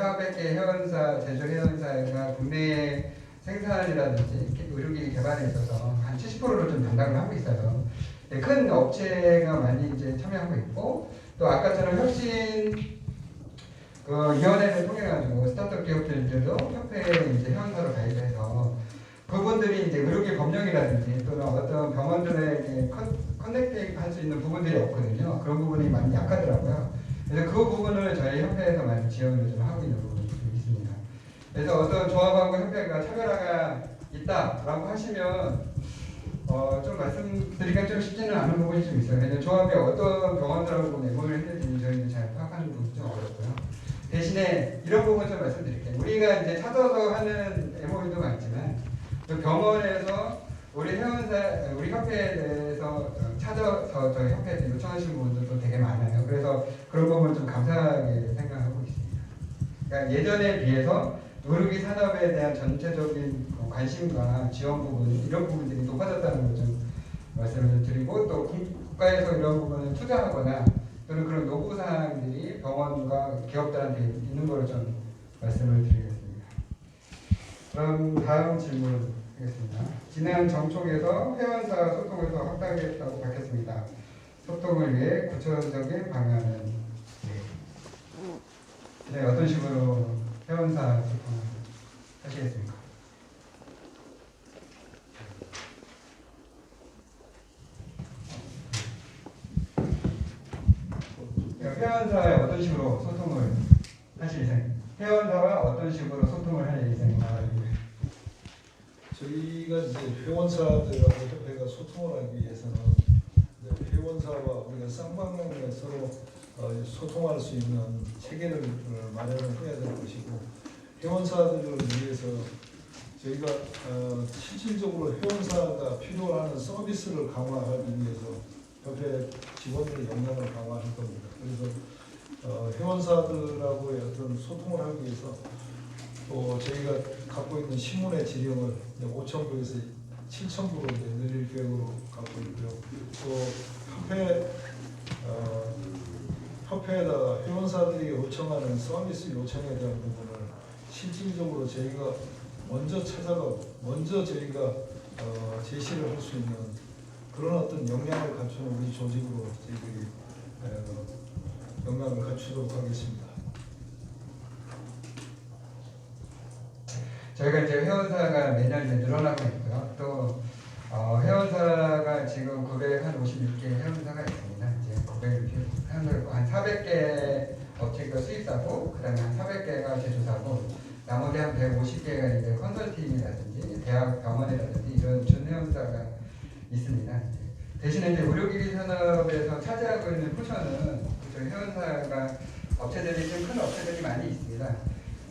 400개 회원사, 제조 회원사가 국내 생산이라든지 의료기기 개발에 있어서 한 70%를 좀 담당을 하고 있어요. 네, 큰 업체가 많이 이제 참여하고 있고, 또 아까처럼 혁신 그 위원회를 통해 가지고 스타트업 기업들도 협회에 이제 회원사로 가입해서 그분들이 이제 의료기 법령이라든지 또는 어떤 병원들에게 커넥트 할 수 있는 부분들이 없거든요. 그런 부분이 많이 약하더라고요. 그래서 그 부분을 저희 협회에서 많이 지원을 좀 하고 있는 부분이 좀 있습니다. 그래서 어떤 조합하고 협회가 차별화가 있다라고 하시면 좀 말씀드리기가 좀 쉽지는 않은 부분이 좀 있어요. 왜냐하면 조합이 어떤 병원들하고 내부를 했는지 저희는 잘 파악하는 부분이 좀 어렵고요. 대신에 이런 부분 좀 말씀드릴게요. 우리가 이제 찾아서 하는 MOU도 많지만 또 병원에서 우리 회원사, 우리 협회에 대해서 찾아서 저희 협회에 요청하시는 부분들도 되게 많아요. 그래서 그런 부분을 좀 감사하게 생각하고 있습니다. 그러니까 예전에 비해서 의료기 산업에 대한 전체적인 관심과 지원 부분, 이런 부분들이 높아졌다는 걸 좀 말씀을 드리고, 또 국가에서 이런 부분을 투자하거나 또는 그런 요구 사항들이 병원과 기업들한테 있는 걸 좀 말씀을 드리겠습니다. 그럼 다음 질문 하겠습니다. 지난 정촉에서 회원사 소통을 더 확대하겠다고 밝혔습니다. 소통을 위해 구체적인 방안은 네, 어떤 식으로 회원사 소통을 하시겠습니까? 회원사에 어떤 식으로 소통을 하실 예정입니까? 회원사와 어떤 식으로 소통을 할 예정입니까? 저희가 이제 회원사들하고 협회가 소통을 하기 위해서는 회원사와 우리가 쌍방향에 서로 소통할 수 있는 체계를 마련을 해야 될 것이고, 회원사들을 위해서 저희가 실질적으로 회원사가 필요로 하는 서비스를 강화하기 위해서 협회 직원들의 역량을 강화할 겁니다. 그래서 회원사들하고의 어떤 소통을 하기 위해서 또 저희가 갖고 있는 신문의 지령을 5,000부에서 7,000부로 늘릴 계획으로 갖고 있고요. 또 협회에다가 회원사들이 요청하는 서비스 요청에 대한 부분을 실질적으로 저희가 먼저 찾아가고 먼저 저희가 제시를 할 수 있는 그런 어떤 역량을 갖추는 우리 조직으로 저희들이 역량을 갖추도록 하겠습니다. 저희가 이제 회원사가 매년 이제 늘어나고 있고요. 또 회원사가 지금 956개 회원사가 있습니다. 이제 900개 회원사가 한 400개 업체가 수입사고, 그다음에 한 400개가 제조사고, 나머지 한 150개가 이제 컨설팅이라든지 대학 병원이라든지 이런 준회원사가 있습니다. 대신에 이제 의료기기 산업에서 차지하고 있는 포션은 저희 회원사가 업체들이 좀 큰 업체들이 많이 있습니다.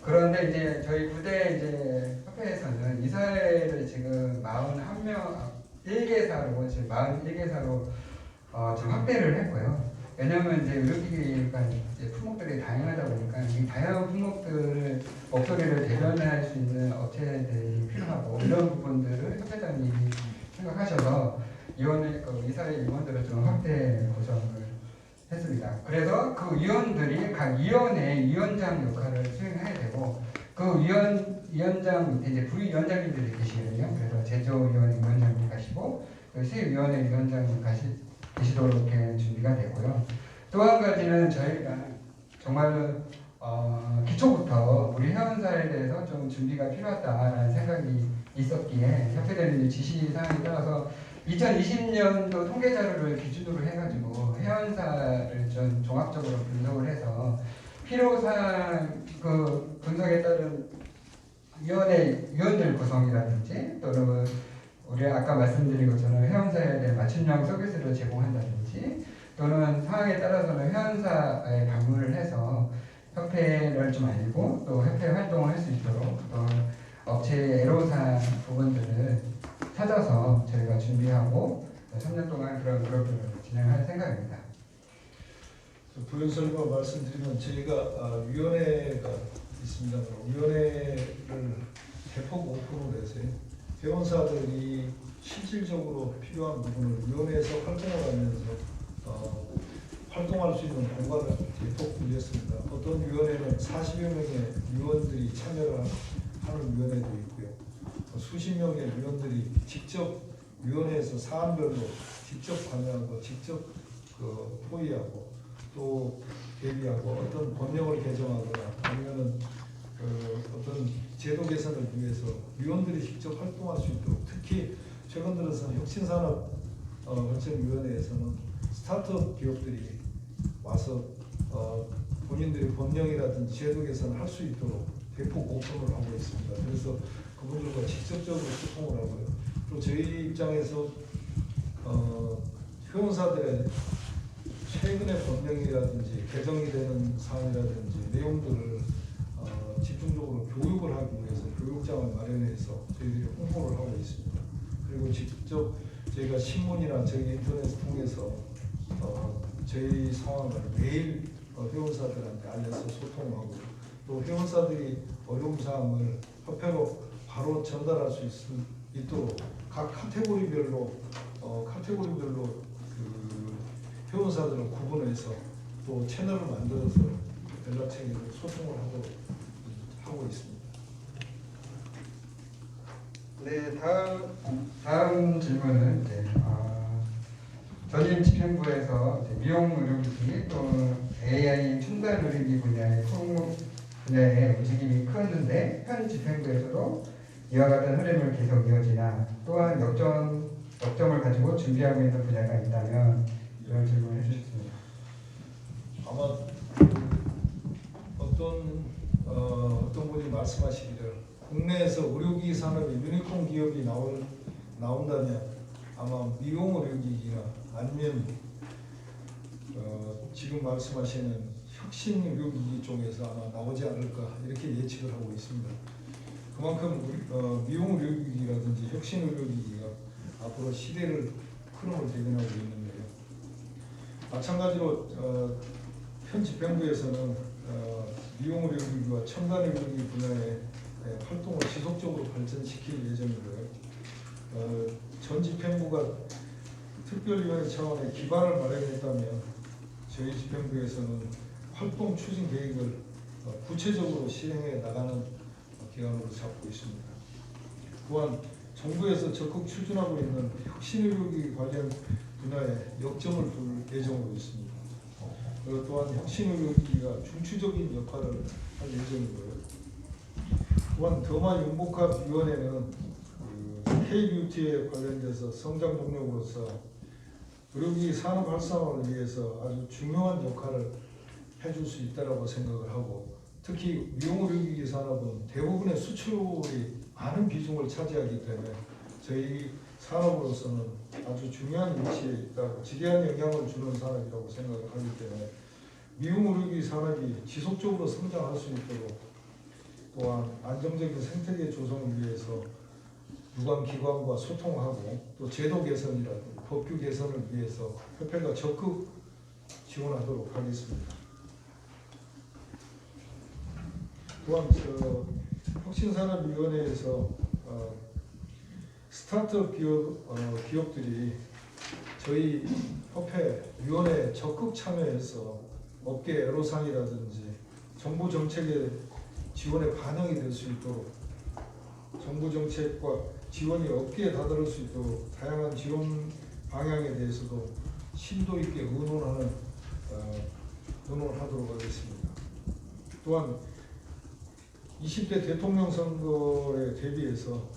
그런데 이제 저희 부대 이제 협회에서는 이사회를 지금 41명 1개사로 지금 41개사로 좀 확대를 했고요. 왜냐하면 이제 의료기기가 이제 품목들이 다양하다 보니까 이 다양한 품목들을 목소리를 대변할 수 있는 업체들이 필요하고, 이런 부분들을 협회장님이 생각하셔서 이사회 위원들을 좀 확대 구성을 했습니다. 그래서 그 위원들이 각 위원회 위원장 역할을 수행해야 되고, 그 위원장 밑에 이제 부위원장님들이 계시거든요. 그래서 제조위원회 위원장님 가시고, 그 수입위원회 위원장님 계시도록 이렇게 준비가 되고요. 또 한 가지는 저희가 정말 기초부터 우리 회원사에 대해서 좀 준비가 필요하다라는 생각이 있었기에 협회장님 지시사항에 따라서 2020년도 통계 자료를 기준으로 해가지고 회원사를 좀 종합적으로 분석을 해서 필요사항 그 분석에 따른 위원들 구성이라든지, 또는 우리 아까 말씀드린 것처럼 회원사에 대한 맞춤형 서비스를 제공한다든지, 또는 상황에 따라서는 회원사에 방문을 해서 협회를 좀 알고 또 협회 활동을 할 수 있도록 또 업체의 애로사항 부분들을 찾아서 저희가 준비하고 3년 동안 그런 그룹을 진행할 생각입니다. 부연설명 말씀드리면 저희가 위원회가 있습니다. 위원회를 대폭 오픈을 해서 회원사들이 실질적으로 필요한 부분을 위원회에서 활동을 하면서 활동할 수 있는 공간을 대폭 늘렸습니다. 어떤 위원회는 40여 명의 위원들이 참여를 하는 위원회도 있고요. 수십 명의 위원들이 직접 위원회에서 사안별로 직접 관여하고 직접 토의하고 또 대비하고 어떤 법령을 개정하거나 아니면은 어떤 제도 개선을 위해서 위원들이 직접 활동할 수 있도록, 특히 최근 들어서 혁신산업 발전위원회에서는 스타트업 기업들이 와서 본인들의 법령이라든지 제도 개선을 할 수 있도록 대폭 오픈을 하고 있습니다. 그래서 그분들과 직접적으로 소통을 하고요. 또 저희 입장에서 회원사들의 최근의 법령이라든지 개정이 되는 사안이라든지 내용들을 집중적으로 교육을 하기 위해서 교육장을 마련해서 저희들이 홍보를 하고 있습니다. 그리고 직접 저희가 신문이나 저희 인터넷을 통해서 저희 상황을 매일 회원사들한테 알려서 소통하고, 또 회원사들이 어려운 사항을 협회로 바로 전달할 수 있도록 각 카테고리별로 회원사들을 구분해서 또 채널을 만들어서 연락체계로 소통을 하고 있습니다. 네, 다음 질문은 이제 전임 집행부에서 이제 미용 의료기기 또 AI 첨단 의료기 분야의 움직임이 컸는데 현 집행부에서도 이와 같은 흐름을 계속 이어지나, 또한 역점을 가지고 준비하고 있는 분야가 있다면 이런 질문을 해주셨습니다. 아마 어떤 분이 말씀하시기를 국내에서 의료기기 산업에 유니콘 기업이 나온다면 아마 미용 의료기기나 아니면 지금 말씀하시는 혁신 의료기기 쪽에서 아마 나오지 않을까 이렇게 예측을 하고 있습니다. 그만큼 미용 의료기기라든지 혁신 의료기기가 앞으로 시대를 흐름을 대변하고 있는데요. 마찬가지로 현 집행부에서는 미용 의료기기와 첨단 의료기기 분야의 활동을 지속적으로 발전시킬 예정이고요. 전 집행부가 특별위원회 차원의 기반을 마련했다면 저희 집행부에서는 활동 추진 계획을 구체적으로 시행해 나가는 기간으로 잡고 있습니다. 또한 정부에서 적극 추진하고 있는 혁신의료기기 관련 분야에 역점을 둘 예정으로 있습니다. 또한 혁신의료기기가 중추적인 역할을 할 예정이고요. 또한 더마융복합위원회는 K-뷰티에 관련돼서 성장 동력으로서 의료기기 산업 활성화를 위해서 아주 중요한 역할을 해줄 수 있다고 생각을 하고, 특히 미용 의료기기 산업은 대부분의 수출이 많은 비중을 차지하기 때문에 저희 산업으로서는 아주 중요한 위치에 있다고, 지대한 영향을 주는 산업이라고 생각을 하기 때문에 미용 의료기기 산업이 지속적으로 성장할 수 있도록, 또한 안정적인 생태계 조성을 위해서 유관기관과 소통하고 또 제도 개선이라든지 법규 개선을 위해서 협회가 적극 지원하도록 하겠습니다. 또한 혁신산업위원회에서 스타트업 기업들이 저희 협회 위원회에 적극 참여해서 업계 애로사항이라든지 정부 정책의 지원에 반영이 될 수 있도록, 정부 정책과 지원이 업계에 다다를 수 있도록 다양한 지원 방향에 대해서도 심도 있게 의논하도록 하겠습니다. 또한 20대 대통령 선거에 대비해서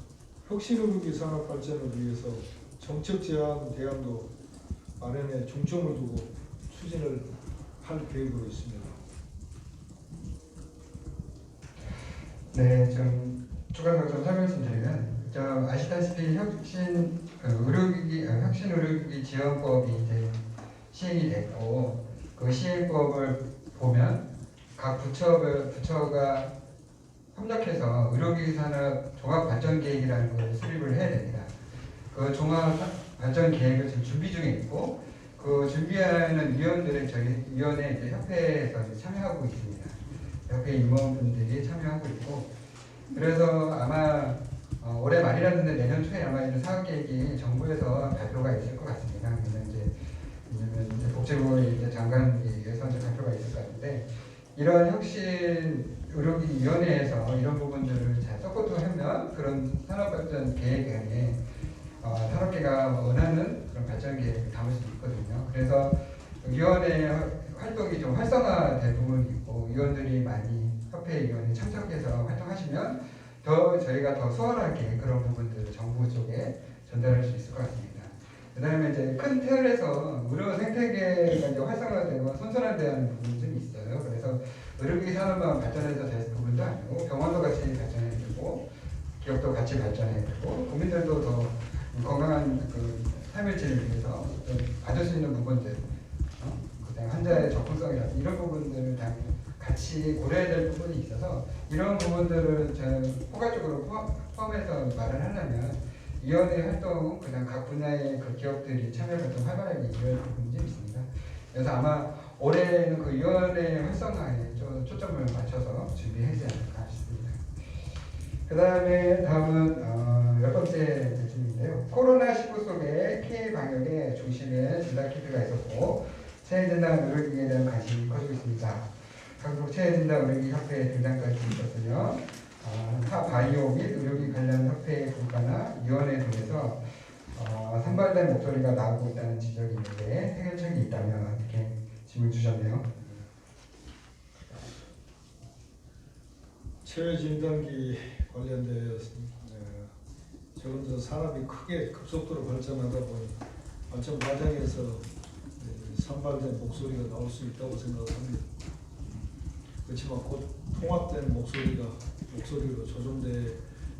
혁신의료기기 산업 발전을 위해서 정책 제안 대안도 마련에 중점을 두고 추진을 할 계획으로 있습니다. 네, 좀 추가로 좀 설명 좀 드리면, 아시다시피 혁신 의료기기 지원법이 이제 시행이 됐고, 그 시행법을 보면 각 부처가 협력해서 의료기기 산업 종합발전계획이라는 걸 수립을 해야 됩니다. 그 종합발전계획을 지금 준비 중에 있고, 그 준비하는 위원들은 저희 위원회 이제 협회에서 이제 참여하고 있습니다. 협회 임원분들이 참여하고 있고, 그래서 아마 올해 말이라든지 내년 초에 아마 이런 사업계획이 정부에서 발표가 있을 것 같습니다. 왜냐면 이제 복지부에 이제 장관위에서 이제 발표가 있을 것 같은데 이런 혁신 의료기위원회에서 이런 부분들을 잘 서포트하면 그런 산업발전 계획에 산업계가 원하는 그런 발전 계획을 담을 수 있거든요. 그래서 위원회 활동이 좀 활성화될 부분이 있고 위원들이 많이 협회 위원회 참석해서 활동하시면 더 저희가 더 수월하게 그런 부분들을 정부 쪽에 전달할 수 있을 것 같습니다. 그다음에 이제 큰 틀에서 의료 생태계가 이제 활성화되고 선순환되는 부분이 좀 있어요. 그래서 의료기기 산업만 발전해서 될 부분도 아니고 병원도 같이 발전해야 되고 기업도 같이 발전해야 되고 국민들도 더 건강한 그 삶의 질을 위해서 좀 받을 수 있는 부분들, 그다음에 환자의 접근성이라든지 이런 부분들을 다 같이 고려해야 될 부분이 있어서 이런 부분들을 포괄적으로 포함해서 말을 하려면 위원회 활동, 그다음 각 분야의 그 기업들이 참여를 좀 활발하게 이루어질 부분이 좀 있습니다. 그래서 아마 올해는 그 위원회 활성화에 좀 초점을 맞춰서 준비하지 않을까 싶습니다. 다음은 10번째 질문인데요. 코로나19 속에 K 방역의 중심에 진단키트가 있었고 체외진단 의료기기에 대한 관심이 커지고 있습니다. 한국 체외진단 의료기기 협회의 등장까지 있었으며 타 바이오 및 의료기 관련 협회 국가나 위원회 등에서 산발된 목소리가 나오고 있다는 지적이 있는데 해결책이 있다면 이렇게 질문 주셨네요. 체외 진단기 관련되어 지금 산업이 크게 급속도로 발전하다 보니 발전 과정에서 산발된 목소리가 나올 수 있다고 생각합니다. 그렇지만 곧 통합된 목소리로 조정될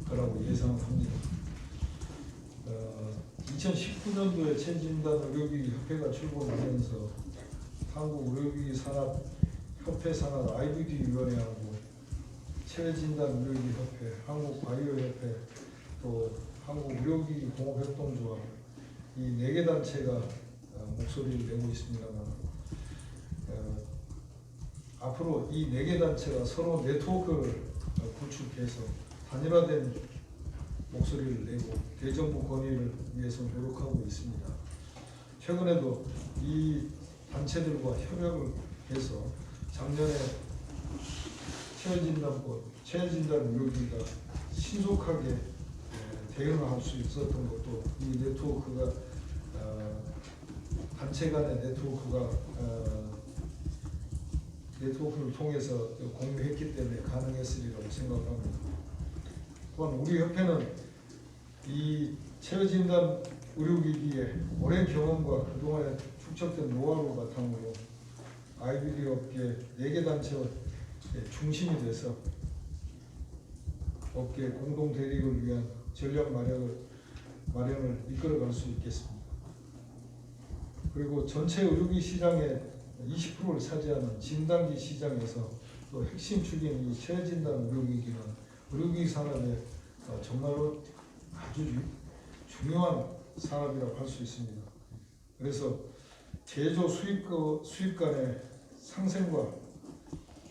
거라고 예상합니다. 2019년도에 체진단 의료기기 협회가 출범하면서 한국 의료기기 산업 협회 산업 IVD 위원회하고 체외진단 의료기기 협회, 한국 바이오 협회, 또 한국 의료기기 공업협동조합 이 4개 단체가 목소리를 내고 있습니다만 앞으로 이 4개 단체가 서로 네트워크를 구축해서 단일화된 목소리를 내고 대정부 권위를 위해서 노력하고 있습니다. 최근에도 이 단체들과 협력을 해서 작년에 체외진단 의료기기가 신속하게 대응할 수 있었던 것도 이 네트워크가 단체 간의 네트워크를 통해서 공유했기 때문에 가능했으리라고 생각합니다. 또한 우리 협회는 이 체외진단 의료기기의 오랜 경험과 그동안에 축적된 노하우를 바탕으로 IVD 업계 4개 단체의 중심이 돼서 업계 공동 대립을 위한 전략 마련을 이끌어갈 수 있겠습니다. 그리고 전체 의료기 시장의 20%를 차지하는 진단기 시장에서 또 핵심 축인 이 체외진단 의료기기는 의료기기 산업의 정말로 아주 중요한 산업이라고 할 수 있습니다. 그래서 제조 수입 간의 상생과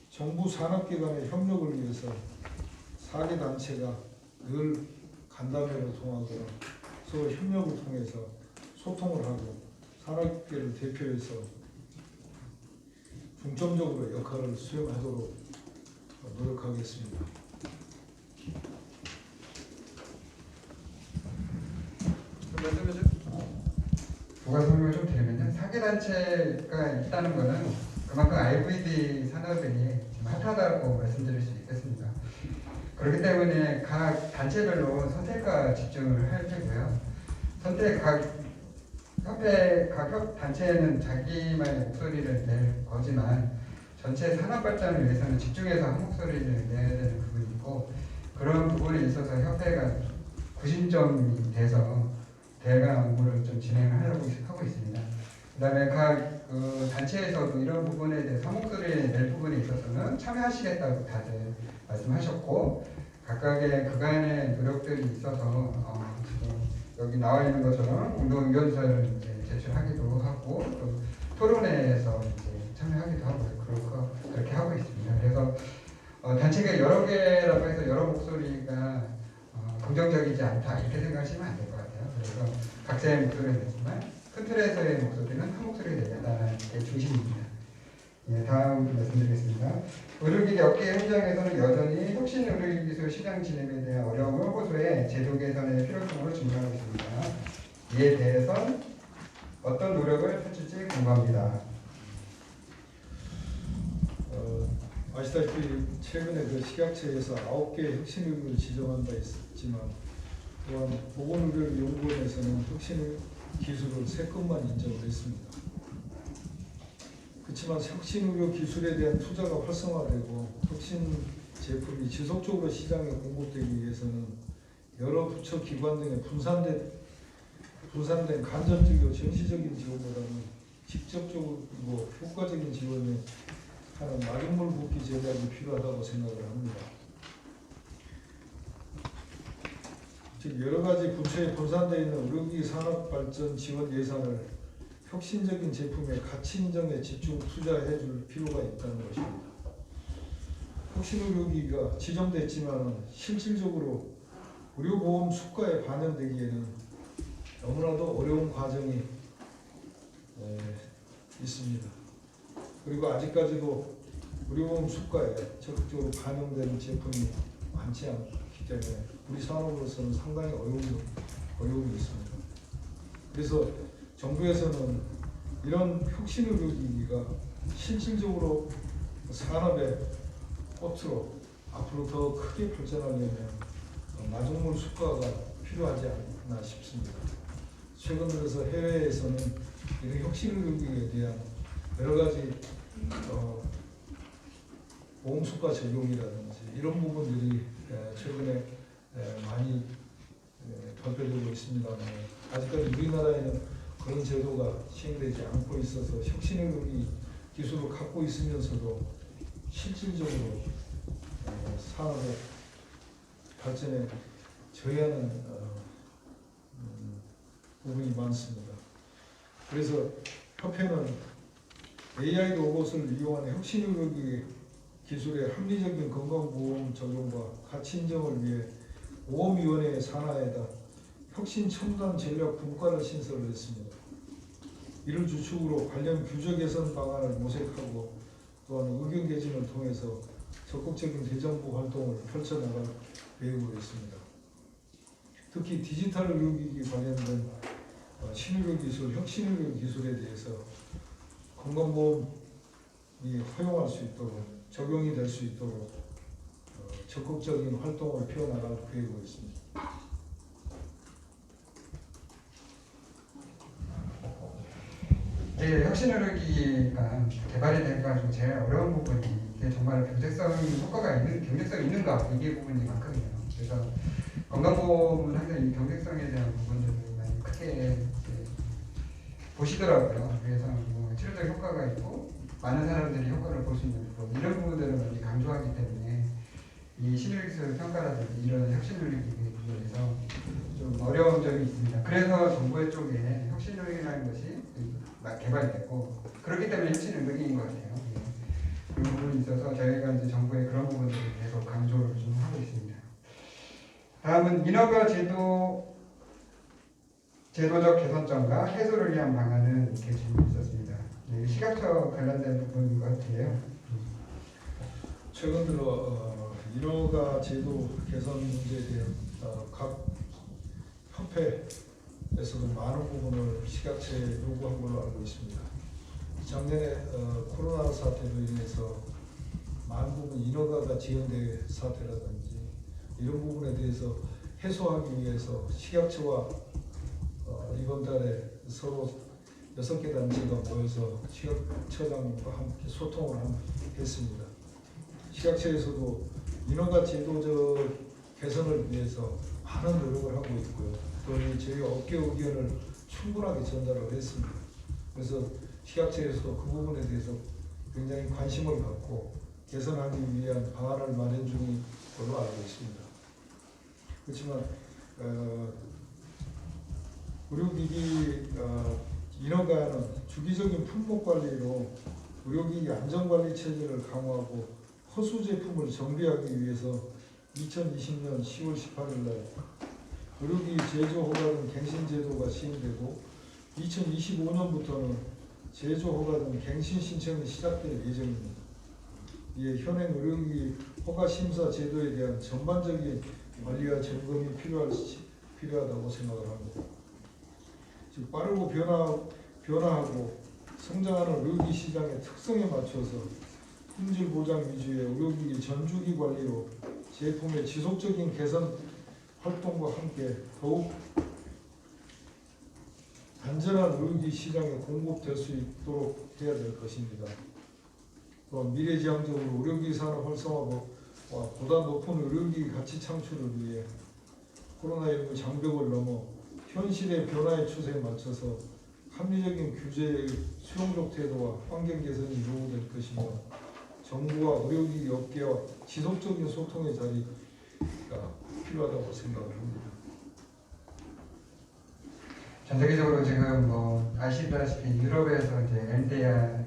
정부 산업계 간의 협력을 위해서 4개 단체가 늘 간담회를 통하거나 서로 협력을 통해서 소통을 하고 산업계를 대표해서 중점적으로 역할을 수행하도록 노력하겠습니다. 부가 설명을 좀 드리면요. 사기단체가 있다는 것은 그만큼 IVD 산업이 지금 핫하다고 말씀드릴 수 있겠습니다. 그렇기 때문에 각 단체별로 선택과 집중을 할 테고요. 각 단체는 자기만의 목소리를 낼 거지만 전체 산업 발전을 위해서는 집중해서 한 목소리를 내야 되는 부분이 있고 그런 부분에 있어서 협회가 구심점이 돼서 대강 업무를 좀 진행을 하려고 하고 있습니다. 그다음에 각 단체에서도 이런 부분에 대해서 한 목소리를 낼 부분에 있어서는 참여하시겠다고 다들 말씀하셨고 각각의 그간의 노력들이 있어서 지금 여기 나와 있는 것처럼 운동위원서를 이제 제출하기도 하고 또 토론회에서 이제 참여하기도 하고 그렇게 하고 있습니다. 그래서 단체가 여러 개라고 해서 여러 목소리가 긍정적이지 않다 이렇게 생각하시면 안 될 것 같아요. 그래서 각자의 목소리를 냈지만 큰 큰 틀에서의 목소리는 한 목소리가 되겠다는 게 중심입니다. 예, 다음 말씀드리겠습니다. 의료기기 업계 현장에서는 여전히 혁신 의료기기 기술 시장 진입에 대한 어려움을 호소해 제도 개선의 필요성으로 증명하고 있습니다. 이에 대해선 어떤 노력을 펼칠지 궁금합니다. 아시다시피 최근에 그 식약처에서 9개의 혁신의료를 지정한 바 있지만 또한 보건의료연구원에서는 혁신 기술을 3건만 인정을 했습니다. 그렇지만 혁신의료 기술에 대한 투자가 활성화되고 혁신 제품이 지속적으로 시장에 공급되기 위해서는 여러 부처 기관 등의 분산된 간접적이고 정시적인 지원보다는 직접적이고 효과적인 지원에 하는 마중물 복귀 전략이 필요하다고 생각을 합니다. 즉 여러 가지 부처에 분산되어 있는 의료기기 산업 발전 지원 예산을 혁신적인 제품의 가치 인정에 집중 투자해 줄 필요가 있다는 것입니다. 혁신의료기기가 지정됐지만 실질적으로 의료보험 수가에 반영되기에는 너무나도 어려운 과정이 있습니다. 그리고 아직까지도 의료보험 수가에 적극적으로 반영되는 제품이 많지 않기 때문에 우리 산업으로서는 상당히 어려움이 있습니다. 그래서 정부에서는 이런 혁신의료기기가 실질적으로 산업의 꽃으로 앞으로 더 크게 발전하려면 마중물 수가가 필요하지 않나 싶습니다. 최근 들어서 해외에서는 이런 혁신의료기기에 대한 여러 가지 보험수가 적용이라든지 이런 부분들이 최근에 많이 발표되고 있습니다만 아직까지 우리나라에는 그런 제도가 시행되지 않고 있어서 혁신의료기 기술을 갖고 있으면서도 실질적으로 산업의 발전에 저해하는 부분이 많습니다. 그래서 협회는 AI 로봇을 이용한 혁신의료기 기술의 합리적인 건강보험 적용과 가치 인정을 위해 보험위원회 산하에다 혁신 첨단 전략 분과를 신설을 했습니다. 이를 주축으로 관련 규제 개선 방안을 모색하고 또한 의견 개진을 통해서 적극적인 대정부 활동을 펼쳐나갈 계획으로 있습니다. 특히 디지털 의료기기 관련된 신의료 기술, 혁신의료 기술에 대해서 건강보험이 허용할 수 있도록 적용이 될 수 있도록 적극적인 활동을 펴나갈 계획으로 있습니다. 혁신의료기기가 개발이 되기가 제일 어려운 부분이 이게 정말 경제성이 있는가 이게 부분이 많거든요. 그래서 건강보험은 항상 이 경제성에 대한 부분들을 많이 크게 보시더라고요. 그래서 뭐 치료적 효과가 있고 많은 사람들이 효과를 볼 수 있는 부분 이런 부분들을 많이 강조하기 때문에 이 신의료기술 평가라든지 이런 혁신의료기기에 대해서 좀 어려운 점이 있습니다. 그래서 정부 쪽에 혁신의료기라는 것이 개발이 됐고 그렇기 때문에 혁신의료기인 것 같아요. 그 부분이 있어서 저희가 이제 정부의 그런 부분들을 계속 강조를 좀 하고 있습니다. 다음은 인허가 제도적 개선점과 해소를 위한 방안은 이렇게 질문이 있었습니다. 네, 식약처 관련된 부분인 것 같아요. 최근 들어 인허가 제도 개선 문제에 대한 각 협회에서도 많은 부분을 식약처에 요구한 걸로 알고 있습니다. 작년에 코로나 사태로 인해서 많은 부분 인허가가 지연된 사태라든지 이런 부분에 대해서 해소하기 위해서 식약처와 이번 달에 서로 6개 단체가 모여서 식약처장과 함께 소통을 했습니다. 식약처에서도 인허가 제도적 개선을 위해서 많은 노력을 하고 있고요. 또 저희 업계 의견을 충분하게 전달을 했습니다. 그래서 식약처에서도 그 부분에 대해서 굉장히 관심을 갖고 개선하기 위한 방안을 마련 중인 걸로 알고 있습니다. 그렇지만 의료기기 인허가는 주기적인 품목 관리로 의료기기 안전관리 체제를 강화하고 허수 제품을 정비하기 위해서 2020년 10월 18일 날 의료기기 제조 허가등 갱신 제도가 시행되고 2025년부터는 제조 허가 등 갱신 신청이 시작될 예정입니다. 이에 현행 의료기 허가 심사 제도에 대한 전반적인 관리와 점검이 필요하다고 생각을 합니다. 즉 빠르고 변화하고 성장하는 의료기 시장의 특성에 맞춰서 품질 보장 위주의 의료기기 전주기 관리로 제품의 지속적인 개선 활동과 함께 더욱 안전한 의료기 시장에 공급될 수 있도록 해야 될 것입니다. 또한 미래지향적으로 의료기 산업 활성화와 보다 높은 의료기 가치 창출을 위해 코로나19 장벽을 넘어 현실의 변화의 추세에 맞춰서 합리적인 규제의 수용적 태도와 환경 개선이 요구될 것이며 정부와 의료기기 업계와 지속적인 소통의 자리가 필요하다고 생각을 합니다. 전 세계적으로 지금 뭐 아시다시피 유럽에서 이제 MDR,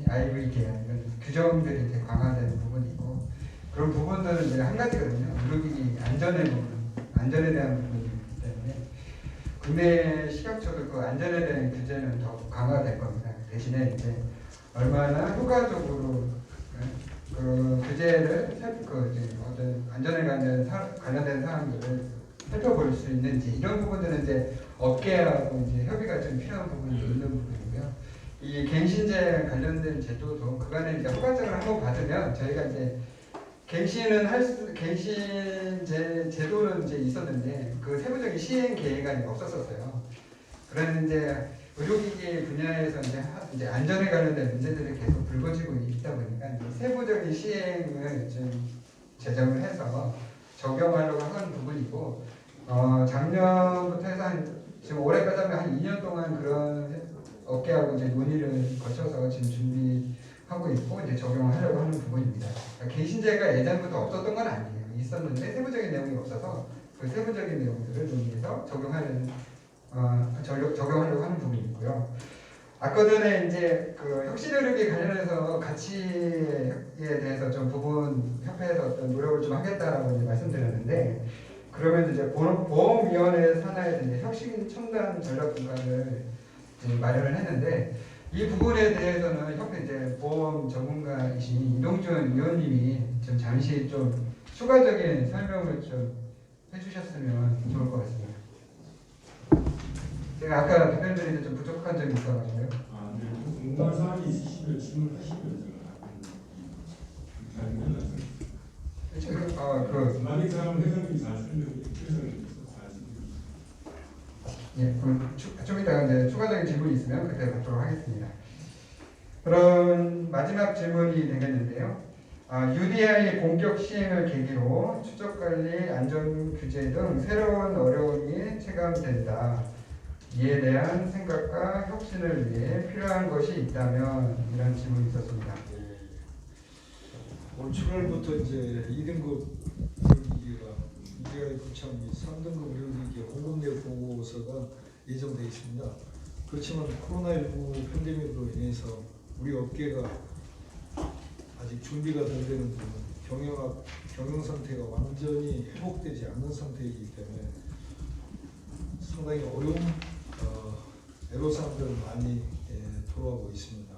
IVDR 이런 규정들이 되게 강화되는 부분이고 그런 부분들은 이제 한 가지거든요. 의료기기 안전에 대한 부분이기 때문에 국내 식약처도 그 안전에 대한 규제는 더 강화될 겁니다. 대신에 이제 얼마나 효과적으로 그 규제를 어떤 안전에 관련된 사항들을 살펴볼 수 있는지 이런 부분들은 이제 업계하고 이제 협의가 좀 필요한 부분이 있는 부분이고요. 이 갱신제 관련된 제도도 그간에 이제 허가증을 한번 받으면 저희가 이제 갱신 제도는 이제 있었는데 그 세부적인 시행 계획안이 없었었어요. 그런데 이제 의료기기 분야에서 이제 안전에 관련된 문제들이 계속 불거지고 있다 보니까 세부적인 시행을 좀 제정을 해서 적용하려고 하는 부분이고 작년부터 해서 지금 올해까지 하면 한 2년 동안 그런 업계하고 이제 논의를 거쳐서 지금 준비하고 있고 이제 적용하려고 하는 부분입니다. 그러니까 갱신제가 예전부터 없었던 건 아니에요. 있었는데 세부적인 내용이 없어서 그 세부적인 내용들을 논의해서 적용하려고 하는 부분이 있고요. 아까 전에 이제 그 혁신의료기 관련해서 가치에 대해서 좀 부분 협회에서 어떤 노력을 좀 하겠다라고 이제 말씀드렸는데 그러면 이제 보험위원회 산하에 이제 혁신 첨단 전략 공간을 마련을 했는데 이 부분에 대해서는 협회 이제 보험 전문가이신 이동준 위원님이 좀 잠시 좀 추가적인 설명을 좀 해주셨으면 좋을 것 같습니다. 제가 아까 답변드리는데 좀 부족한 점이 있어가지고요. 네. 궁금한 사항이 있으시면 질문하시면 만약 사람은 회장님이 잘 설명해서 예, 그럼 좀 이따가 이제 추가적인 질문이 있으면 그때 받도록 하겠습니다. 그럼 마지막 질문이 되겠는데요. UDI 본격 시행을 계기로 추적관리, 안전규제 등 새로운 어려움이 체감된다. 이에 대한 생각과 혁신을 위해 필요한 것이 있다면 이런 질문이 있었습니다. 올 7월부터 이제 2등급 의료기기가 UDI 부착 및 3등급 의료기기 공급 내역 보고서가 예정되어 있습니다. 그렇지만 코로나19 팬데믹으로 인해서 우리 업계가 아직 준비가 덜 되는 부분, 경영 상태가 완전히 회복되지 않는 상태이기 때문에 상당히 어려운 애로사항들을 많이 토로하고 있습니다.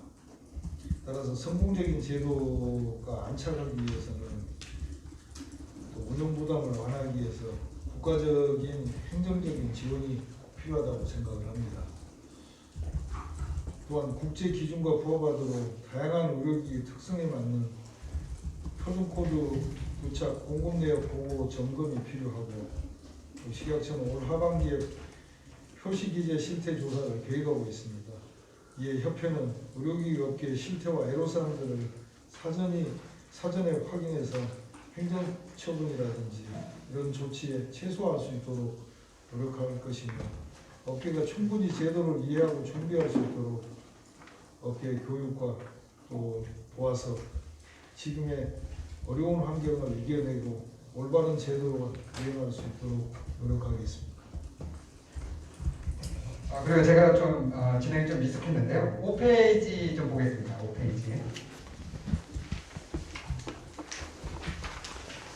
따라서 성공적인 제도가 안착하기 위해서는 또 운영 부담을 완화하기 위해서 국가적인 행정적인 지원이 필요하다고 생각을 합니다. 또한 국제 기준과 부합하도록 다양한 의료기기 특성에 맞는 표준코드 부착 공급 내역 보고 점검이 필요하고 또 식약처는 올 하반기에 표시기재 실태 조사를 계획하고 있습니다. 이에 협회는 의료기기 업계의 실태와 애로사항들을 사전에 확인해서 행정처분이라든지 이런 조치에 최소화할 수 있도록 노력할 것이며 업계가 충분히 제도를 이해하고 준비할 수 있도록 업계의 교육과 또 도와서 지금의 어려운 환경을 이겨내고 올바른 제도를 이행할 수 있도록 노력하겠습니다. 그리고 제가 좀 진행이 좀 미숙했는데요. 5페이지 좀 보겠습니다. 5페이지.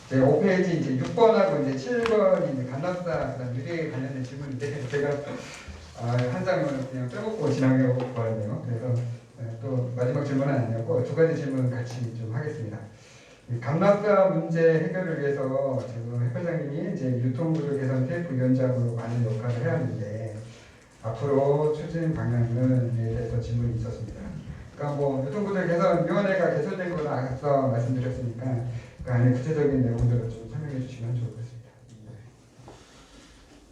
네, 5페이지 이제 6번하고 이제 7번이 이제 간납사 유리에 관련된 질문인데 제가 한 장은 그냥 빼먹고 지나가고 버렸네요. 그래서 또 마지막 질문은 아니었고 두 가지 질문 같이 좀 하겠습니다. 이 감락사 문제 해결을 위해서 지금 회장님이 이제 유통구조 개선 TF위원장으로 많은 역할을 해야 하는데 앞으로 추진 방향에 대해서 질문이 있었습니다. 그러니까 뭐 유통구조 개선위원회가 개설된 건 앞서 말씀드렸으니까 그 안에 구체적인 내용들을 좀 설명해 주시면 좋을 것 같습니다.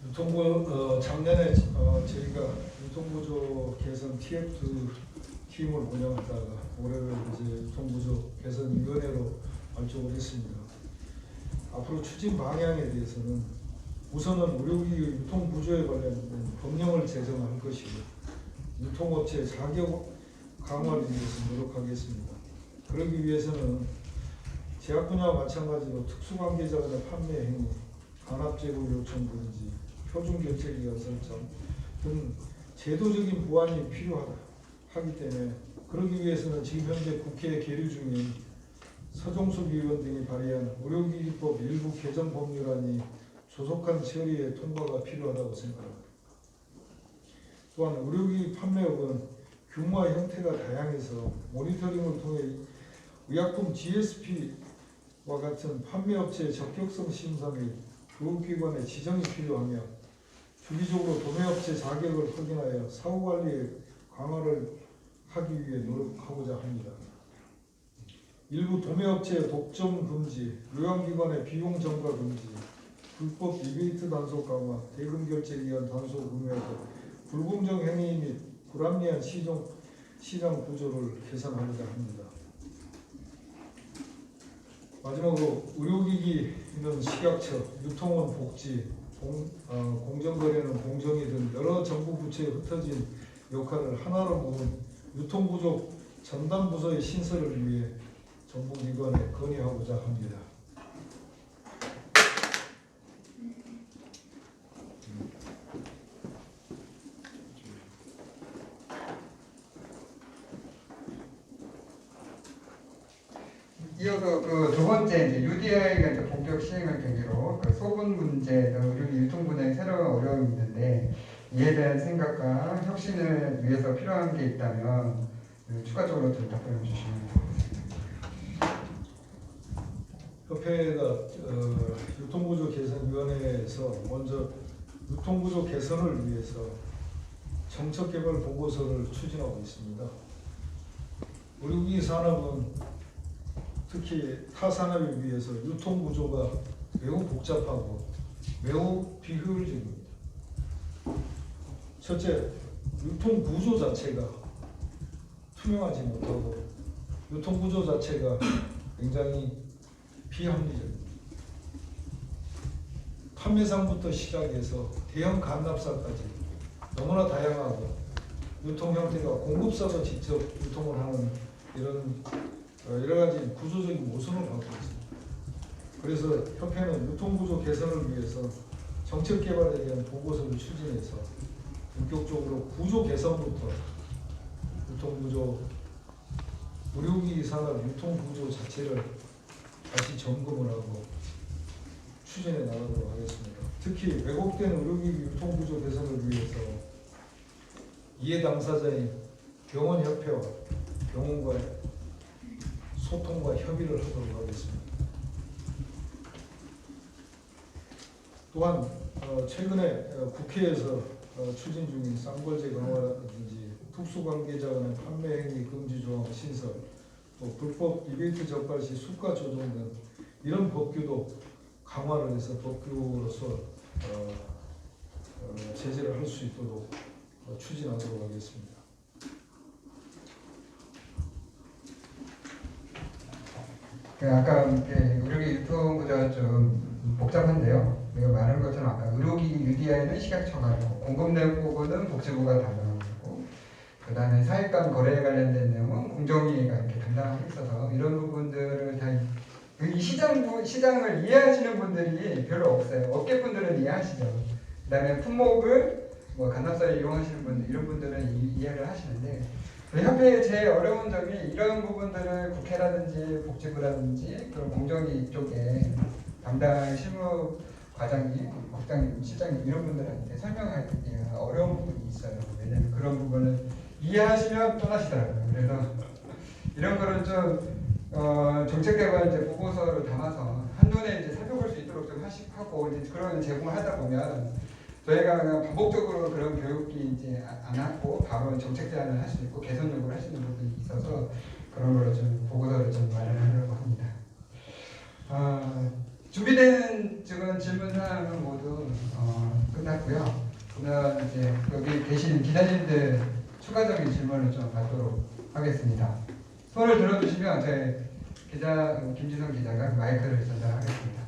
유통부 작년에 저희가 유통구조 개선 TF 팀을 운영하다가 올해는 이제 유통구조 개선위원회로 발족을 했습니다. 앞으로 추진 방향에 대해서는 우선은 의료기기 유통구조에 관련된 법령을 제정할 것이고 유통업체 자격 강화를 위해서 노력하겠습니다. 그러기 위해서는 제약 분야와 마찬가지로 특수관계자 간의 판매 행위, 간합재고 요청 금지, 표준 결제기간 설정 등 제도적인 보완이 필요하기 때문에 그러기 위해서는 지금 현재 국회에 계류 중인 서종숙 의원 등이 발의한 의료기기법 일부 개정 법률안이 조속한 처리에 통과가 필요하다고 생각합니다. 또한 의료기기 판매업은 규모와 형태가 다양해서 모니터링을 통해 의약품 GSP와 같은 판매업체의 적격성 심사 및 교육기관의 지정이 필요하며 주기적으로 도매업체 자격을 확인하여 사후관리 강화를 하기 위해 노력하고자 합니다. 일부 도매업체의 독점 금지, 요양기관의 비용 전가 금지, 불법 리베이트 단속 강화, 대금 결제 기간 단속 구매 등 불공정 행위 및 불합리한 시장 구조를 개선하고자 합니다. 마지막으로 의료기기는 식약처, 유통은 복지, 공정거래는 공정위 등 여러 정부 부처에 흩어진 역할을 하나로 모은 유통구조 전담부서의 신설을 위해 정부기관에 건의하고자 합니다. 이어서 그 두 번째 이제 UDI가 이제 본격 시행을 계기로 그 소분 문제, 의료기 유통 분야에 새로운 어려움이 있는데 이에 대한 생각과 혁신을 위해서 필요한 게 있다면 추가적으로 좀 답변해 주시면 좋겠습니다. 협회가 유통구조 개선위원회에서 먼저 유통구조 개선을 위해서 정책개발 보고서를 추진하고 있습니다. 의료기기 산업은 특히 타 산업에 비해서 유통구조가 매우 복잡하고 매우 비효율적입니다. 첫째, 유통구조 자체가 투명하지 못하고 유통구조 자체가 굉장히 비합리적입니다. 판매상부터 시작해서 대형 간납사까지 너무나 다양하고 유통 형태가 공급사도 직접 유통을 하는 이런 여러 가지 구조적인 모순을 갖고 있습니다. 그래서 협회는 유통구조 개선을 위해서 정책 개발에 대한 보고서를 추진해서 본격적으로 구조 개선부터 유통구조, 의료기기 산업 유통구조 자체를 다시 점검을 하고 추진해 나가도록 하겠습니다. 특히 왜곡된 의료기기 유통구조 개선을 위해서 이해 당사자인 병원협회와 병원과의 소통과 협의를 하도록 하겠습니다. 또한 최근에 국회에서 추진 중인 쌍벌제 강화라든지 특수관계자 간의 판매 행위 금지 조항 신설, 또 불법 리베이트 적발 시 수가 조정 등 이런 법규도 강화를 해서 법규로서 제재를 할 수 있도록 추진하도록 하겠습니다. 아까 의료기 유통 구조가 좀 복잡한데요. 우리가 말한 것처럼 아까 의료기기 UDI는 식약처가 하고 공급 내용부분은 복지부가 담당하고 있고 그 다음에 사익 간 거래에 관련된 내용은 공정위가 이렇게 담당하고 있어서 이런 부분들을 다 이 시장을 이해하시는 분들이 별로 없어요. 업계분들은 이해하시죠. 그 다음에 품목을 뭐 간납사를 이용하시는 분들 이런 분들은 이해를 하시는데 협회의 제일 어려운 점이 이런 부분들을 국회라든지 복지부라든지 그런 공정위 쪽에 담당 실무 과장님, 국장님, 실장님 이런 분들한테 설명하기 어려운 부분이 있어요. 왜냐하면 그런 부분을 이해하시면 떠나시더라고요. 그래서 이런 거를 좀 정책개발 이제 보고서를 담아서 한눈에 이제 살펴볼 수 있도록 좀 하고 이제 그런 제공을 하다 보면 저희가 그냥 반복적으로 그런 교육이 이제 안 하고 바로 정책 제안을 할 수 있고 개선 요구를 할 수 있는 부분이 있어서 그런 걸로 좀 보고서를 좀 마련하려고 합니다. 준비된 지금 질문 사항은 모두 끝났고요. 그러면 이제 여기 계신 기자님들 추가적인 질문을 좀 받도록 하겠습니다. 손을 들어주시면 저희 기자 김지성 기자가 마이크를 전달하겠습니다.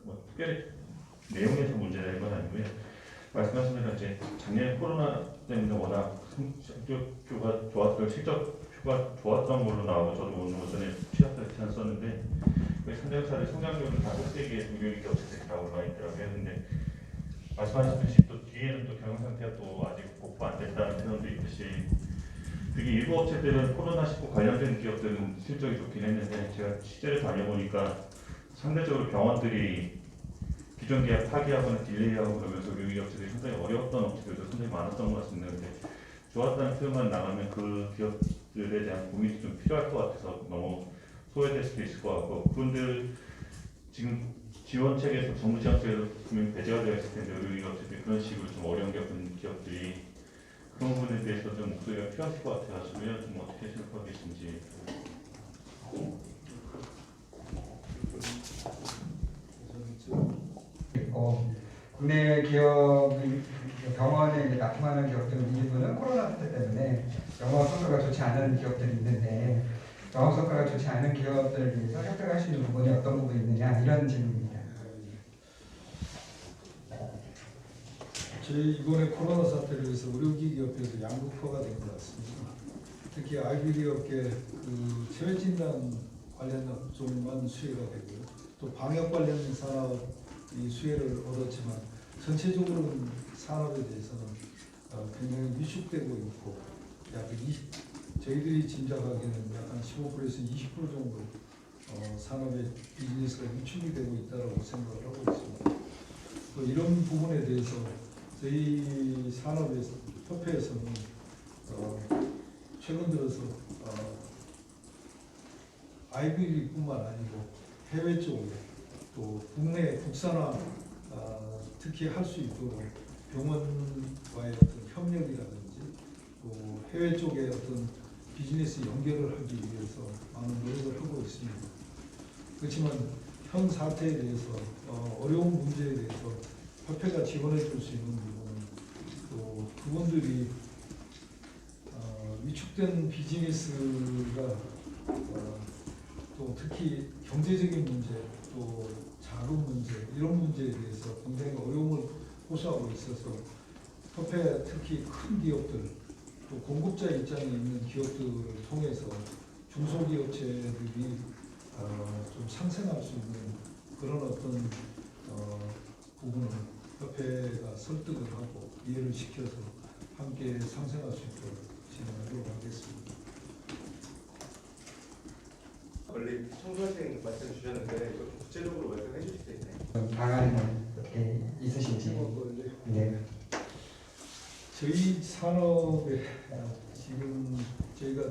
뭐 특별히 내용에서 문제가 건 아니고요. 말씀하신 대로 이제 작년 코로나 때문에 워낙 성적표가 좋았던 실적표가 좋았던 걸로 나오고 저도 오늘 오전에 취합할 때 썼는데 상장사를 성장률을 다 6세기의 동료기 업체들이라고 나와 있더라고요. 근데 말씀하셨듯이 또 뒤에는 또 경영 상태가 또 아직 복구 안 됐다는 표현도 있듯이 그게 일부 업체들은 코로나19 관련된 기업들은 실적이 좋긴 했는데 제가 실제로 다녀보니까 상대적으로 병원들이 기존 계약 파기하거나 딜레이하고 그러면서 의료 업체들이 상당히 어려웠던 업체들도 상당히 많았던 것 같습니다. 근데 좋았다는 표현만 나가면 그 기업들에 대한 고민이 좀 필요할 것 같아서 너무 소외될 수도 있을 것 같고 그분들 지금 지원책에서 정부 지원책에서 분명히 배제가 되어 있을 텐데 의료 업체들이 그런 식으로 좀 어려운 겪은 기업들이 그런 부분에 대해서 좀 목소리가 필요하실 것 같아가지고요. 좀 어떻게 생각하고 계신지. 있고 국내 기업 병원에 이제 납품하는 기업들 일부는 코로나 사태 때문에 영업 성과가 좋지 않은 기업들이 있는데 영업 성과가 좋지 않은 기업들을 위해서 혜택할 수 있는 부분이 어떤 부분이 있느냐 이런 질문입니다. 저희 이번에 코로나 사태를 위해서 의료기기 업계에서 양극화가 된 것 같습니다. 특히 IBD 업계 그 체외진단 관련 업종만 수혜가 되고요. 또 방역 관련 산업이 수혜를 얻었지만 전체적으로는 산업에 대해서는 굉장히 위축되고 있고 약 저희들이 짐작하기에는 약간 15%에서 20% 정도 산업의 비즈니스가 위축이 되고 있다고 생각을 하고 있습니다. 또 이런 부분에 대해서 저희 산업의 협회에서는 최근 들어서 IBD뿐만 아니고 해외 쪽에 또 국내 국산화 특히 할 수 있도록 병원과의 어떤 협력이라든지 또 해외 쪽에 어떤 비즈니스 연결을 하기 위해서 많은 노력을 하고 있습니다. 그렇지만 현 사태에 대해서 어려운 문제에 대해서 협회가 지원해 줄 수 있는 부분은 또 그분들이 위축된 비즈니스가 또 특히 경제적인 문제 또 자금 문제 이런 문제에 대해서 굉장히 어려움을 호소하고 있어서 협회 특히 큰 기업들 또 공급자 입장에 있는 기업들을 통해서 중소기업체들이 좀 상생할 수 있는 그런 어떤 부분을 협회가 설득을 하고 이해를 시켜서 함께 상생할 수 있도록 진행하도록 하겠습니다. 원래 청소년 말씀 주셨는데 이거 구체적으로 말씀해 주실 수 있나요? 방안은 어떻게 있으신지. 네. 저희 산업에 지금 저희가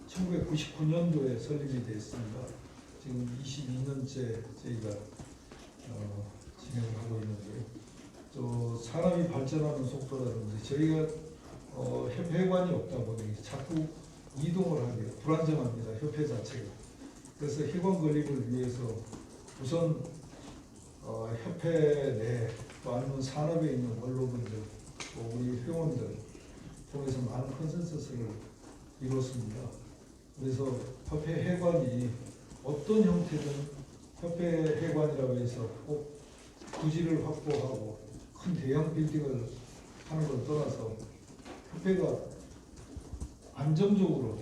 1999년도에 설립이 됐습니다. 지금 22년째 저희가 진행을 하고 있는데요. 또 산업이 발전하는 속도라든지 저희가 협회관이 없다 보니 자꾸 이동을 하게 불안정합니다. 협회 자체가. 그래서 회관 건립을 위해서 우선 협회 내 또 아니면 산업에 있는 언론분들 또 우리 회원들 통해서 많은 컨센서스를 이뤘습니다. 그래서 협회 회관이 어떤 형태든 협회 회관이라고 해서 꼭 부지를 확보하고 큰 대형 빌딩을 하는 걸 떠나서 협회가 안정적으로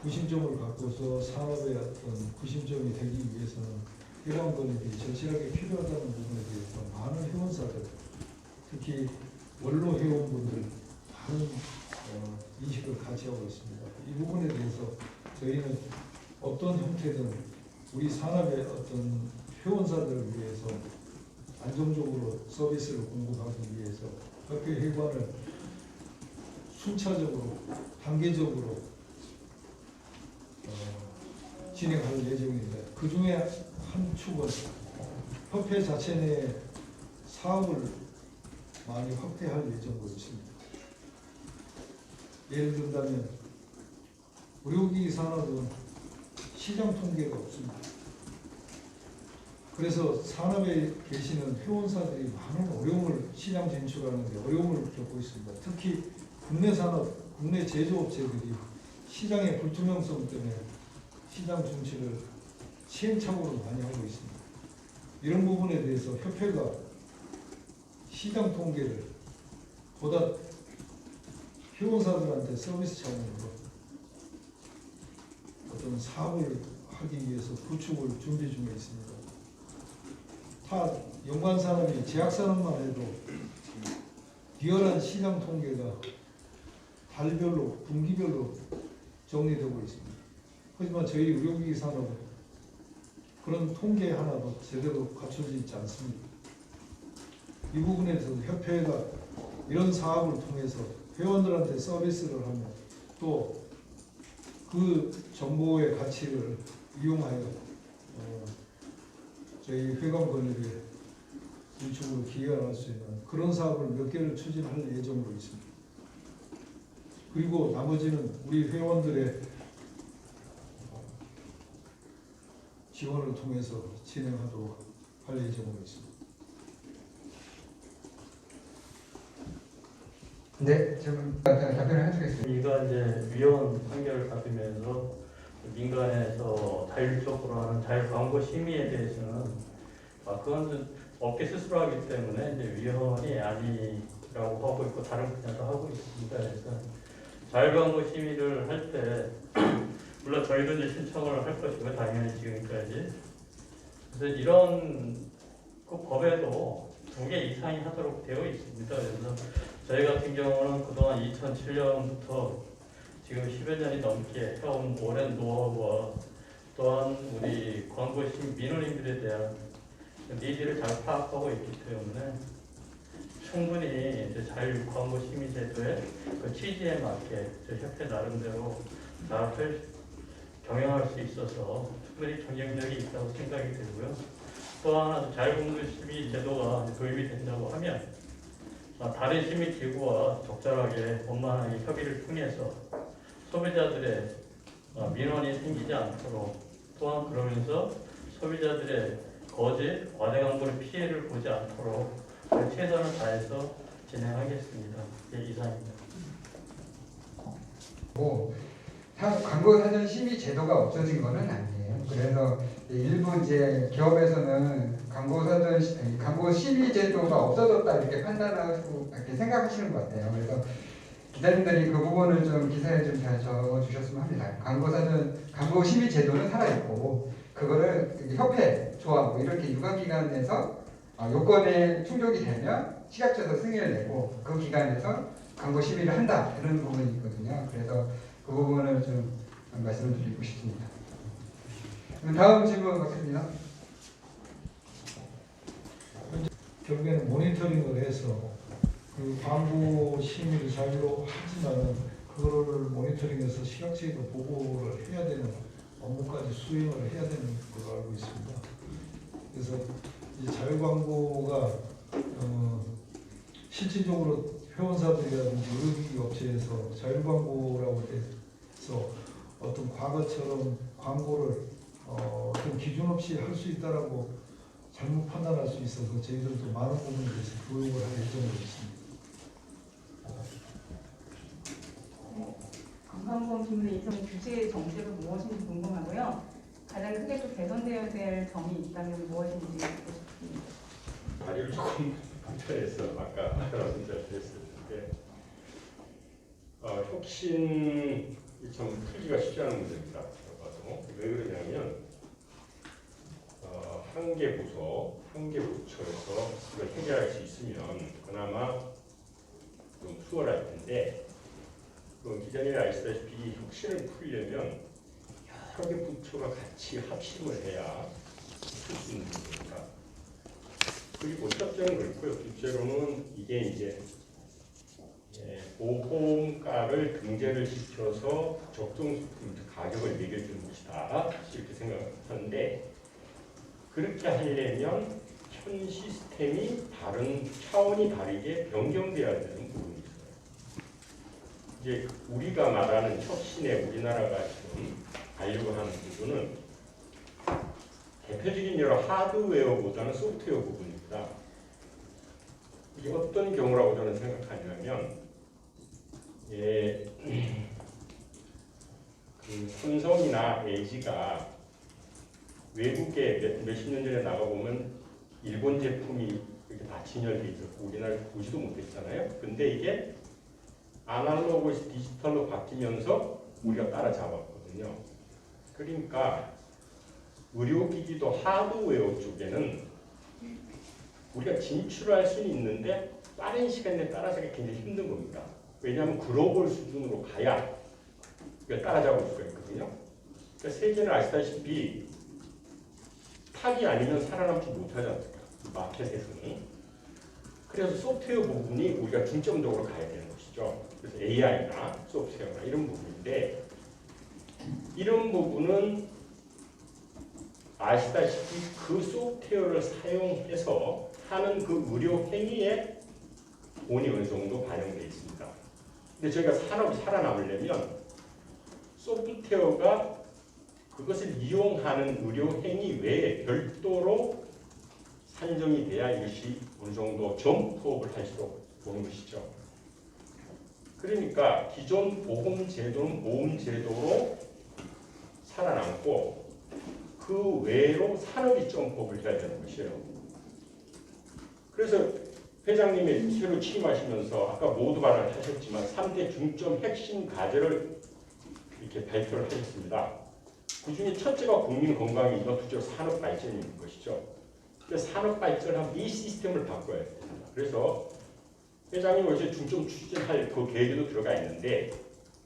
구심점을 갖고서 산업의 어떤 구심점이 되기 위해서는 회원 건립이 절실하게 필요하다는 부분에 대해서 많은 회원사들, 특히 원로 회원분들 많은 인식을 같이 하고 있습니다. 이 부분에 대해서 저희는 어떤 형태든 우리 산업의 어떤 회원사들을 위해서 안정적으로 서비스를 공급하기 위해서 협회 회관을 순차적으로 단계적으로 진행할 예정입니다. 그 중에 한 축은 협회 자체 내 사업을 많이 확대할 예정으로 있습니다. 예를 든다면 의료기기 산업은 시장 통계가 없습니다. 그래서 산업에 계시는 회원사들이 많은 어려움을 시장 진출하는 데 어려움을 겪고 있습니다. 특히 국내 산업, 국내 제조업체들이 시장의 불투명성 때문에 시장 진출을 시행착오를 많이 하고 있습니다. 이런 부분에 대해서 협회가 시장 통계를 보다 회원사들한테 서비스 차원으로 어떤 사업을 하기 위해서 구축을 준비 중에 있습니다. 타 연관 산업이 제약 산업만 해도 비열한 시장 통계가 달별로 분기별로 정리되고 있습니다. 하지만 저희 의료기기 산업은 그런 통계 하나도 제대로 갖춰져 있지 않습니다. 이 부분에 대해서 협회가 이런 사업을 통해서 회원들한테 서비스를 하면 또 그 정보의 가치를 이용하여 저희 회관 건립에 유축으로 기여할 수 있는 그런 사업을 몇 개를 추진할 예정으로 있습니다. 그리고 나머지는 우리 회원들의 지원을 통해서 진행하도록 할 예정으로 있습니다. 네, 지금 답변을 해주겠습니다. 이가 이제 위헌 판결을 받으면서 민간에서 자율적으로 하는 자율 광고 심의에 대해서는 그건 업계 스스로 하기 때문에 이제 위헌이 아니라고 하고 있고 다른 분야도 하고 있습니다. 그래서 자율 광고 심의를 할 때 물론 저희도 이제 신청을 할 것이고 당연히 지금까지 그래서 이런 그 법에도 2개 이상이 하도록 되어 있습니다. 그래서 저희 같은 경우는 그동안 2007년부터 지금 10여 년이 넘게 해온 오랜 노하우와 또한 우리 광고심 민원인들에 대한 니즈를 잘 파악하고 있기 때문에 충분히 이제 자율 광고 심의 제도의 그 취지에 맞게 저희 협회 나름대로 잘 경영할 수 있어서 충분히 경쟁력이 있다고 생각이 되고요. 또 하나 자율 광고 심의 제도가 도입이 된다고 하면 다른 심의 기구와 적절하게 원만하게 협의를 통해서 소비자들의 민원이 생기지 않도록 또한 그러면서 소비자들의 거짓, 과대 광고의 피해를 보지 않도록 최선을 다해서 진행하겠습니다. 이상입니다. 광고 사전 심의 제도가 없어진 것은 아니에요. 그래서 일부 이제 기업에서는 광고 심의 제도가 없어졌다 이렇게 판단하고 이렇게 생각하시는 것 같아요. 그래서 기자님들이 그 부분을 좀 기사에 좀 잘 적어주셨으면 합니다. 광고 심의 제도는 살아있고 그거를 협회, 조합 이렇게 유관기관에서 요건에 충족이 되면 시각처에서 승인을 내고 그 기관에서 광고 심의를 한다 이런 부분이 있거든요. 그래서 그 부분을 좀 말씀을 드리고 싶습니다. 다음 질문 받겠습니다. 결국에는 모니터링을 해서 그 광고 심의를 자유로 하지만 그거를 모니터링해서 시각적으로 보고를 해야 되는 업무까지 수행을 해야 되는 걸로 알고 있습니다. 그래서 이 자율 광고가 실질적으로 회원사들이라든지 의료기기 업체에서 자율 광고라고 해서 어떤 과거처럼 광고를 어떤 기준 없이 할 수 있다라고 잘못 판단할 수 있어서 저희들도 많은 부분에 대해서 교육을 할 예정으로 있습니다. 관광공 기문의 이전 규제 정책은 무엇인지 궁금하고요. 가장 크게 또 개선되어야 될 점이 있다면 무엇인지 묻고 싶습니다. 다리를 조금 불편해서 아까 말씀드렸는데 혁신이 참 풀기가 쉽지 않은 문제입니다. 왜 그러냐면 한 개 부서, 한 개 부처에서 이걸 해결할 수 있으면 그나마 좀 수월할 텐데 기자님이 아시다시피 혁신을 풀려면 여러 개 부처가 같이 합심을 해야 풀 수 있는 겁니다. 그리고 첫째는 그렇고요. 둘째로는 이게 이제 보험가를 등재를 시켜서 적정 가격을 매겨주는 것이다 이렇게 생각하는데 그렇게 하려면 현 시스템이 다른 차원이 다르게 변경돼야 되는 부분이 있어요. 이제 우리가 말하는 혁신에 우리나라가 지금 가려고 하는 부분은 대표적인 여러 하드웨어보다는 소프트웨어 부분입니다. 이게 어떤 경우라고 저는 생각하냐면 그 삼성이나 LG가 외국에 몇십 년 전에 나가보면 일본 제품이 이렇게 다 진열돼 있었고 우리나라에 보지도 못했잖아요. 근데 이게 아날로그에서 디지털로 바뀌면서 우리가 따라잡았거든요. 그러니까 의료기기도 하드웨어 쪽에는 우리가 진출할 수는 있는데 빠른 시간 내에 따라잡기 굉장히 힘든 겁니다. 왜냐하면 글로벌 수준으로 가야 따라잡을 수가 있거든요. 그러니까 세계는 아시다시피 탑이 아니면 살아남지 못하지 않습니까? 마켓에서는. 그래서 소프트웨어 부분이 우리가 중점적으로 가야 되는 것이죠. 그래서 AI나 소프트웨어나 이런 부분인데 이런 부분은 아시다시피 그 소프트웨어를 사용해서 하는 그 의료 행위에 돈이 어느 정도 반영되어 있습니다. 근데 저희가 산업이 살아남으려면 소프트웨어가 그것을 이용하는 의료 행위 외에 별도로 산정이 돼야 이것이 어느 정도 점프업을 할 수 보는 것이죠. 그러니까 기존 보험 제도는 보험 제도로 살아남고 그 외로 산업이 점프업을 해야 되는 것이에요. 그래서 회장님이 새로 취임하시면서 아까 모두 발언을 하셨지만 3대 중점 핵심 과제를 이렇게 발표를 하셨습니다. 그 중에 첫째가 국민 건강이 이건 둘째로 산업 발전인 것이죠. 그래서 산업 발전하면 이 시스템을 바꿔야 됩니다. 그래서 회장님 어제 중점 추진할 그 계획에도 들어가 있는데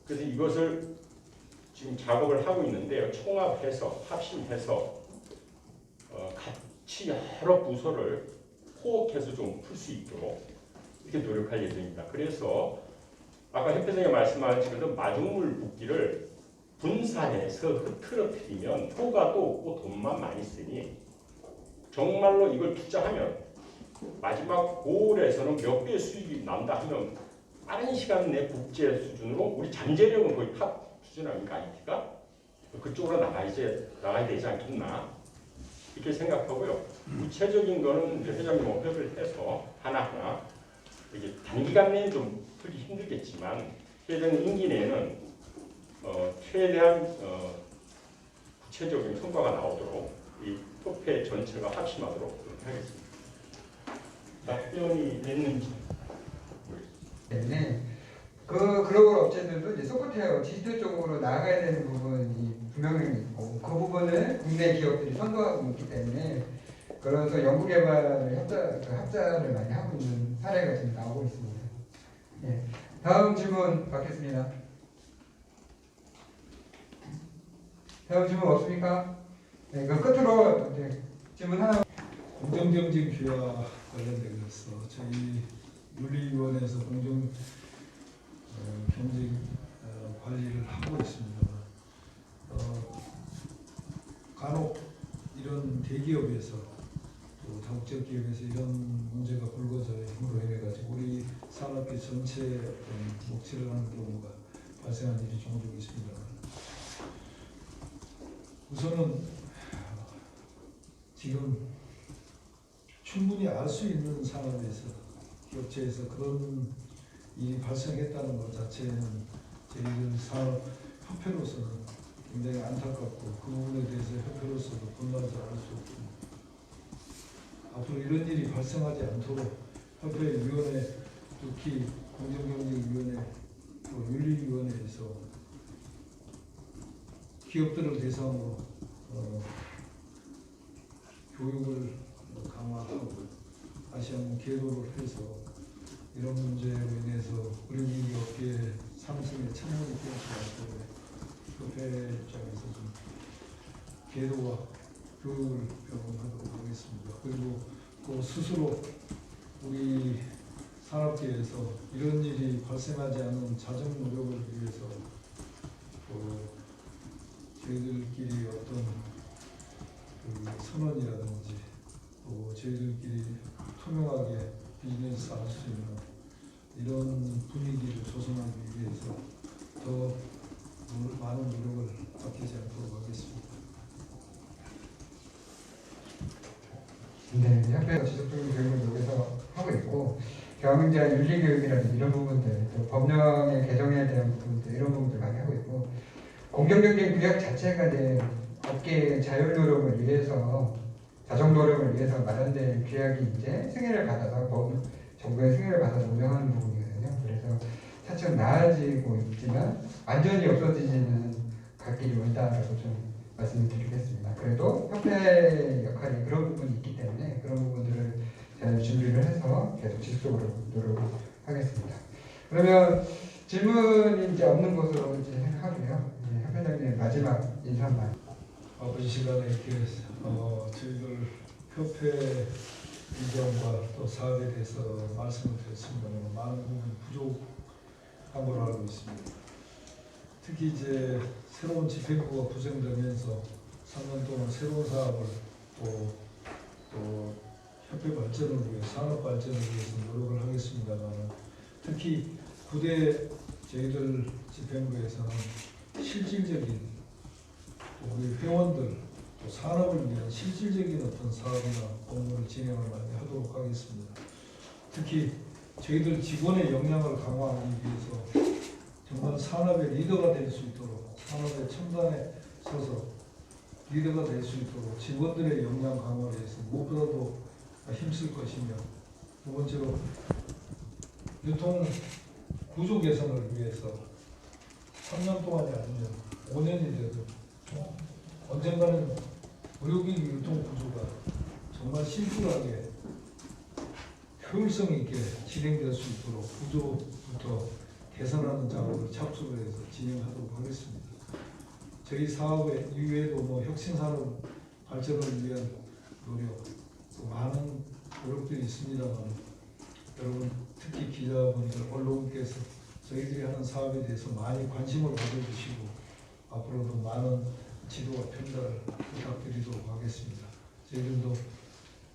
그래서 이것을 지금 작업을 하고 있는데요. 총합해서 합심해서 같이 여러 부서를 호흡해서 좀 풀 수 있도록 이렇게 노력할 예정입니다. 그래서 아까 협 회장님 말씀하신 것처럼 마중물 붓기를 분산해서 흐트러뜨리면 효과도 없고 돈만 많이 쓰니 정말로 이걸 투자하면 마지막 고을에서는 몇 배의 수익이 난다 하면 빠른 시간 내 국제 수준으로 우리 잠재력은 거의 탑 수준 아닙니까? IT가? 그쪽으로 나가야 되지 않겠나 이렇게 생각하고요. 구체적인 거는 이제 회장님 협의를 해서 하나하나 이게 단기간 내에는 좀 풀기 힘들겠지만 회장님 임기 내에는 최대한 구체적인 성과가 나오도록 이 협회 전체가 합심하도록 하겠습니다. 답변이 됐는지 때문에 그 글로벌 업체들도 이제 소프트웨어 디지털 쪽으로 나아가야 되는 부분이 분명히 있고 그 부분을 국내 기업들이 선도하고 있기 때문에 그래서 연구개발을 합작을 많이 하고 있는 사례가 지금 나오고 있습니다. 예. 다음 질문 받겠습니다. 다음 질문 없습니까? 네, 그 끝으로 이제 질문 하나. 공정경쟁 규화 관련돼서 저희 윤리위원회에서 공정 경쟁 관리를 하고 있습니다. 간혹 이런 대기업에서 또 다국적 기업에서 이런 문제가 불거져 힘으로 인해가지고 우리 산업계 전체에 녹취를 하는 경우가 발생하는 일이 종종 있습니다. 우선은 지금 충분히 알 수 있는 산업에서 기업체에서 그런 일이 발생했다는 것 자체는 저희들 산업협회로서는 굉장히 안타깝고 그 부분에 대해서 협회로서도 분노하지 않을 수 없습니다. 앞으로 이런 일이 발생하지 않도록 협회위원회, 특히 공정경쟁위원회, 또 윤리위원회에서 기업들을 대상으로 교육을 강화하고 다시 한번 계도를 해서 이런 문제로 인해서 의료기기 업계의 상승에 찬물이 끼얹지 않도록 협회 입장에서 좀 계도와 교육을 병행하도록 하겠습니다. 그리고 또 스스로 우리 산업계에서 이런 일이 발생하지 않는 자정 노력을 위해서 저희들끼리 어떤 그 선언이라든지 또 저희들끼리 투명하게 비즈니스 할 수 있는 이런 분위기를 조성하기 위해서 더 많은 노력을 아끼지 않도록 하겠습니다. 네, 협회가 지속적인 교육을 여기서 하고 있고 경영자 윤리 교육이라든지 이런 부분들, 또 법령의 개정에 대한 부분들 이런 부분들 많이 하고 있고 공정경쟁 규약 자체가 이제 업계의 자율 노력을 위해서 자정 노력을 위해서 마련된 규약이 이제 승인을 받아서 정부의 승인을 받아서 운영하는 부분이거든요. 그래서 차츰 나아지고 있지만 완전히 없어지지는 갈 길이 멀다라고 좀 말씀을 드리겠습니다. 그래도 협회 역할이 그런 부분이 있기 때문에 그런 부분들을 잘 준비를 해서 계속 지속적으로 노력하겠습니다. 그러면 질문이 이제 없는 것으로 이제 생각하고요. 협회장님 마지막 인사 한번. 이 시간에 이렇게 저희들 협회 위원과 또 사업에 대해서 말씀을 드렸습니다만 많은 부분이 부족한 걸로 알고 있습니다. 특히 이제 새로운 집행부가 구성되면서 3년 동안 새로운 사업을 또 협회 발전을 위해 산업 발전을 위해서 노력을 하겠습니다만 특히 9대 저희들 집행부에서는 실질적인 우리 회원들 또 산업을 위한 실질적인 어떤 사업이나 업무를 진행을 많이 하도록 하겠습니다. 특히 저희들 직원의 역량을 강화하기 위해서 정말 산업의 리더가 될 수 있도록 산업의 첨단에 서서 리더가 될 수 있도록 직원들의 역량 강화를 해서 무엇보다도 힘쓸 것이며 두 번째로 유통 구조 개선을 위해서 3년 동안이 아니면 5년이 돼도 언젠가는 의료기기 유통 구조가 정말 심플하게 효율성 있게 진행될 수 있도록 구조부터 개선하는 작업을 착수를 해서 진행하도록 하겠습니다. 저희 사업의 이외에도 혁신산업 발전을 위한 노력, 또 많은 노력들이 있습니다만 여러분 특히 기자분들, 언론께서 저희들이 하는 사업에 대해서 많이 관심을 가져주시고 앞으로도 많은 지도와 편달을 부탁드리도록 하겠습니다. 저희들도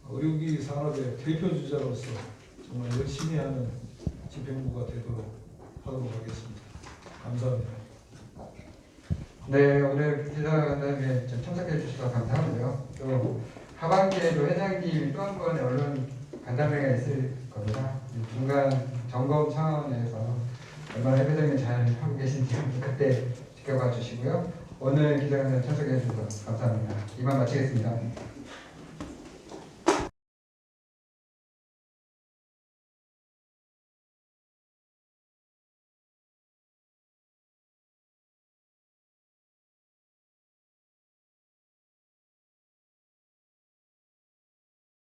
의료기기 산업의 대표주자로서 정말 열심히 하는 집행부가 되도록 하도록 하겠습니다. 감사합니다. 네, 오늘 기자간담회에 참석해 주셔서 감사하고요. 또 하반기에도 회장님이 또 한 번의 언론 간담회가 있을 겁니다. 중간 점검 차원에서 얼마나 회장님 잘 하고 계신지 그때 지켜봐 주시고요. 오늘 기자간담회 참석해 주셔서 감사합니다. 이만 마치겠습니다.